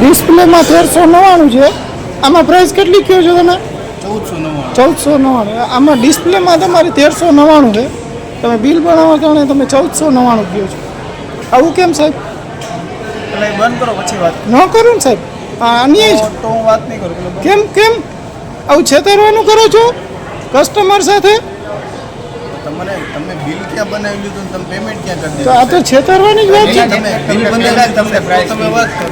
ડિસ્પ્લેમાં 1399 છે. આમાં પ્રાઇસ કેટલી કહો છો તમે? 1499. આમાં ડિસ્પ્લેમાં તમારી 1399 છે. તમે બિલ બનાવવા કારણે તમે 1499 કહો છો. આવું કેમ સાહેબ? બંધ કરો પછી વાત ન કરું ને સાહેબ. અન્યાય છે તો હું વાત નહીં કરું. કેમ આવું છેતરવાનું કરો છો કસ્ટમર સાથે? તમે બિલ ક્યાં બનાવી લીધું તમે પેમેન્ટ ક્યાં કરી તો આ તો છેતરવાની જ વાત છે. તમે બિલ બનાવી તમને પ્રાઇસ તમે વાત કરો.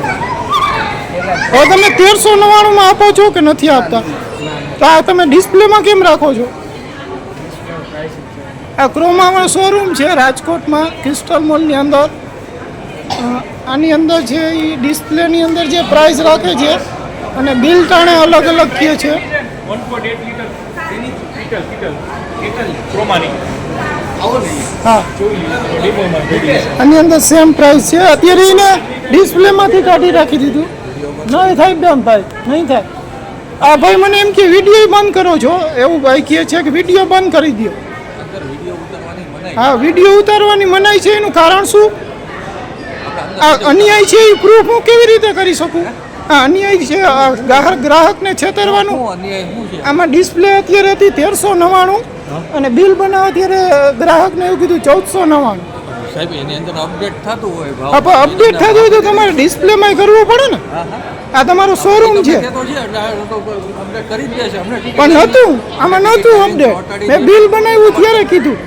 હવે તમે 1399 આપો છો કે નથી આપતા? તો આ તમે ડિસ્પ્લેમાં કેમ રાખો છો? આ ક્રોમામાં શોરૂમ છે રાજકોટમાં ક્રિસ્ટલ મોલની અંદર. આની અંદર છે એ ડિસ્પ્લેની અંદર જે પ્રાઇસ રાખે છે અને બિલ ટાણે અલગ અલગ કહે છે. 1.8 હા, આની અંદર સેમ પ્રાઇસ છે. અત્યારે એને ડિસ્પ્લેમાંથી કાઢી રાખી દીધું. નહીં થાય બેન ભાઈ, નહીં થાય. આ ભાઈ મને એમ કે વિડીયો બંધ કરો છો, એવું ભાઈ કહે છે કે વિડીયો બંધ કરી દો. હા, વિડીયો ઉતારવાની મનાઈ છે. એનું કારણ શું? આ અન્યાય છે એ પ્રૂફ હું કેવી રીતે કરી શકું? આ અન્યાય છે. ગ્રાહકને છેતરવાનું. આમાં ડિસ્પ્લે અત્યારે હતી 1399 અને બિલ બનાવવા ત્યારે ગ્રાહકને એવું કીધું 1499. સાહેબ એની અંદર અપડેટ થતું હોય અપડેટ થતું હોય તો તમારે ડિસ્પ્લેમાં કરવું પડે ને. આ તમારો શોરૂમ છે પણ નહોતું, આમાં નહોતું અપડેટ. મેં બિલ બનાવ્યું ત્યારે કીધું.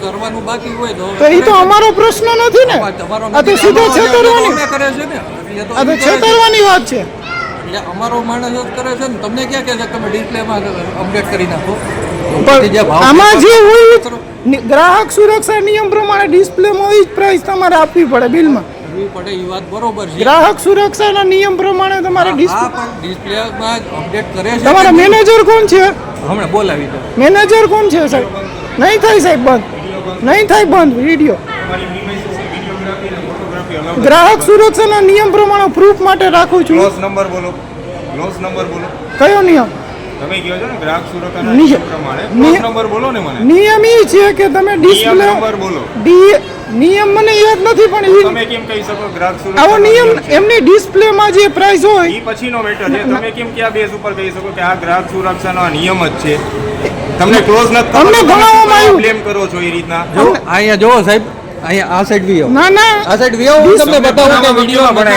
કરવાનું બાકી હોય તો એ તો અમારો પ્રશ્ન નથી ને. આ તો સીધો છેતરવાની, આ તો છેતરવાની વાત છે. અમારો માણસ જ કરે છે ને. તમને ક્યાં કહે છે તમે ડિસ્પ્લેમાં અપડેટ કરી નાખો? આમાં જે હોય ગ્રાહક સુરક્ષા નિયમ પ્રમાણે ડિસ્પ્લેમાં હોય જ પ્રાઇસ તમારે આપવી પડે બિલમાં. પડે એ વાત બરોબર છે. ગ્રાહક સુરક્ષાના નિયમ પ્રમાણે તમારે ડિસ્પ્લેમાં અપડેટ કરે છે. તમારા મેનેજર કોણ છે? હમણાં બોલાવી દો. મેનેજર કોણ છે સાહેબ? નહીં થાય સાહેબ બંધ, નહીં થાય બંધ વિડીયો. ગ્રાહક સુરક્ષાના નિયમ પ્રમાણે પ્રૂફ માટે રાખું છું. ક્લોઝ નંબર બોલો. કયો નિયમ? તમે કહો છો ને ગ્રાહક સુરક્ષાના નિયમ પ્રમાણે ક્લોઝ નંબર બોલો ને મને. નિયમ એ છે કે તમે ડિસ્પ્લે નંબર બોલો. નિયમ મને યાદ નથી પણ તમે કેમ કહી શકો ગ્રાહક સુરક્ષા? આવો નિયમ એમની ડિસ્પ્લેમાં જે પ્રાઇસ હોય એ પછીનો મેટર છે. તમે કેમ ક્યાં બેઝ ઉપર કહી શકો કે આ ગ્રાહક સુરક્ષાનો આ નિયમ જ છે? તમને ક્લોઝ નથી અમને ભણાવવામાં આવ્યું. બ્લેમ કરો છો એ રીતના. અહીંયા જોવો સાહેબ, અહીંયા આ સાઈડ વી ના ના આ સાઈડ વી હું તમને બતાવું કે વિડીયોમાં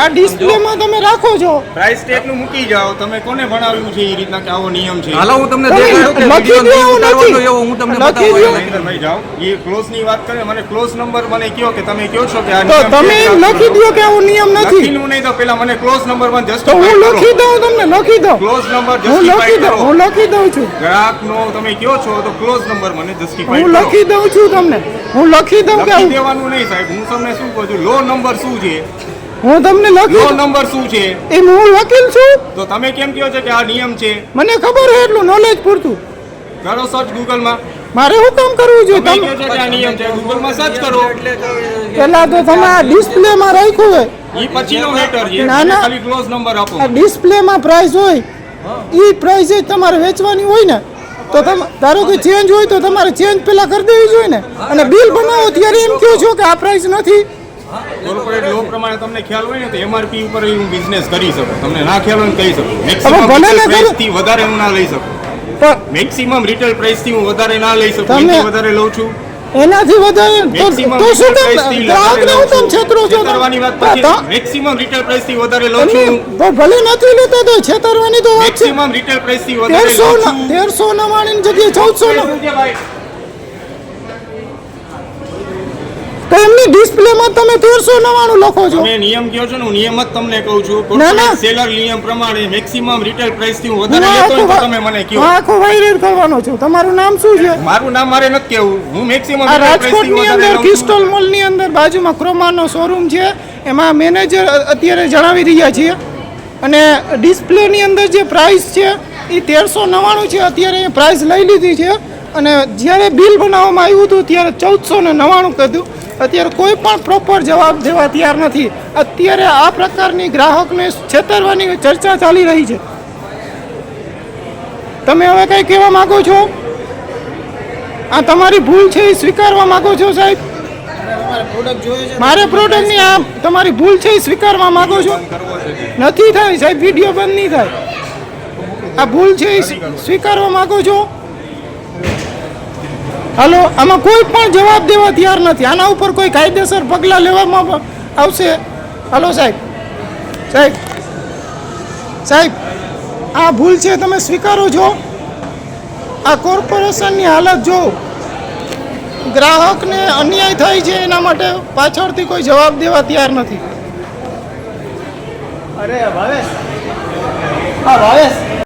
આ ડિસ્પ્લેમાં તમે રાખો છો. પ્રાઇસ ટેગ નું મૂકી જાઓ. તમે કોને ભણાવ્યું છે એ રીતના કે આવો નિયમ છે? હાલો હું તમને દેખાડું કે લખી દો, વિડીયો હું ઉતારવાનો નથી. એવો હું તમને લખી દો. બતાવું. ભાઈ જાઓ. એ ક્લોઝ ની વાત કરે મને ક્લોઝ નંબર મને કયો કે તમે કયો છો કે આ તો નિયમ છે તમે એમ ગ્રાહક લખી દો કે આવો નિયમ નથી. લખીનું નહીં તો પેલા મને ક્લોઝ નંબર માં તો જસ્ટિફાઈ હું કરો. લખી દઉં તમને, લખી દઉં. ક્લોઝ નંબર હું લખી જસ્ટિફાઈ દઉં, કરો. હું લખી દઉં છું. ગ્રાહકનો તમે કયો છો તો ક્લોઝ નંબર મને જસ્ટિફાઈ હું કરો. લખી દઉં છું તમને. હું લખી દઉં કે લખી આવું. દેવાનું નહીં સાહેબ. હું તમને શું કહું છું લો નંબર શું છે? હું તમને લખી લો દઉં. નંબર શું છે? એમ હું વકીલ છું. તો તમે કેમ કહો છો કે આ નિયમ છે? મને ખબર હોય એટલું નોલેજ પૂરતું. કરો સર્ચ ગૂગલ માં. મારે શું કામ કરવું જોઈએ? તમે કહો છો કે આ નિયમ છે ગૂગલ માં સર્ચ કરો. પેલા તો તમે આ ડિસ્પ્લેમાં રાખ્યું હોય. ઈ પછીનો મેટર છે. ના, ના. ખાલી ક્લોઝ નંબર આપો. આ ડિસ્પ્લેમાં પ્રાઇસ હોય એ પ્રાઇસ જ તમારે વેચવાની હોય ને. તો તમે ધારો કે ચેન્જ હોય તો તમારે ચેન્જ પેલા કરી દેવી જોઈએ ને. અને બિલ બનાવો ત્યારે એમ કહો છો કે આ પ્રાઇસ નથી. કોર્પોરેટ લો પ્રમાણે તમને ખ્યાલ હોય ને તો એમઆરપી ઉપર હું બિઝનેસ કરી શકું. તમને ના ખ્યાલ હોય ને કહી શકું. હવે મેક્સિમમ ભલે ને રિટેલ કરો. પ્રાઇસ થી વધારે હું ના લઈ શકું. પણ મેક્સિમમ રિટેલ પ્રાઇસ થી હું વધારે ના લઈ શકું. તમે- એનાથી વધારે લઉં છું. એનાથી વધારે મેક્સિમમ તો શું રિટેલ કામ પ્રાઇસ થી ગ્રાહકને હું કામ છેતરો છો? છેતરવાની વાત પછી મેક્સિમમ રિટેલ પ્રાઇસ થી વધારે લઉં એમને છું. તો ભલે નથી લેતા તો છેતરવાની તો વાત છે. મેક્સિમમ રિટેલ પ્રાઇસ થી વધારે લઉં 1399 છું. ની જગ્યાએ 1400 તો એમની ડિસ્પ્લેમાં તમે 1399 લખો છો. તમે નિયમ કહો છો ને હું નિયમ જ તમને કહું છું. ના, ના. કોર્પોરેટ સેલર નિયમ પ્રમાણે મેક્સિમમ રિટેલ પ્રાઇસ થી હું વધારે લેતો હોય તો તમે મને કહો. હું આખો વાયરલ કરવાનો છું. તમારું નામ શું છે? મારું નામ મારે નથી કેવું. હું મેક્સિમમ આ રિટેલ પ્રાઇસ થી રાજકોટની વધારે અંદર લઉં છું. ક્રિસ્ટલ મોલની અંદર બાજુમાં ક્રોમાનો શોરૂમ છે. એમાં મેનેજર અત્યારે જણાવી રહ્યા છીએ. અને ડિસ્પ્લેની અંદર જે પ્રાઇસ છે એ 1399 છે. અત્યારે એ પ્રાઇસ લઈ લીધી છે. અને જ્યારે બિલ બનાવવામાં આવ્યું હતું ત્યારે 1499 કીધું. અત્યારે કોઈ પણ પ્રોપર જવાબ દેવા તૈયાર નથી. અત્યારે આ પ્રકારની ગ્રાહકને છેતરવાની ચર્ચા ચાલી રહી છે. તમે હવે કંઈ કહેવા માગો છો? આ તમારી ભૂલ છે એ સ્વીકારવા માગો છો સાહેબ? મારે પ્રોડક્ટની આ તમારી ભૂલ છે એ સ્વીકારવા માંગો છો? કરવો છે નથી થાય સાહેબ, વિડીયો બંધ નહીં થાય. આ ભૂલ છે એ સ્વીકારવા માંગો છો? હાલો, આમાં કોઈ પણ જવાબ દેવા તૈયાર નથી. આના ઉપર કોઈ કાયદેસર પગલાં લેવામાં આવશે. હાલો સાહેબ, સાહેબ, સાહેબ, આ ભૂલ છે તમે સ્વીકારો છો? આ કોર્પોરેશનની હાલત જો, ગ્રાહકને અન્યાય થાય છે એના માટે પાછળથી કોઈ જવાબ દેવા તૈયાર નથી. અરે ભાવેશ, હા ભાવેશ,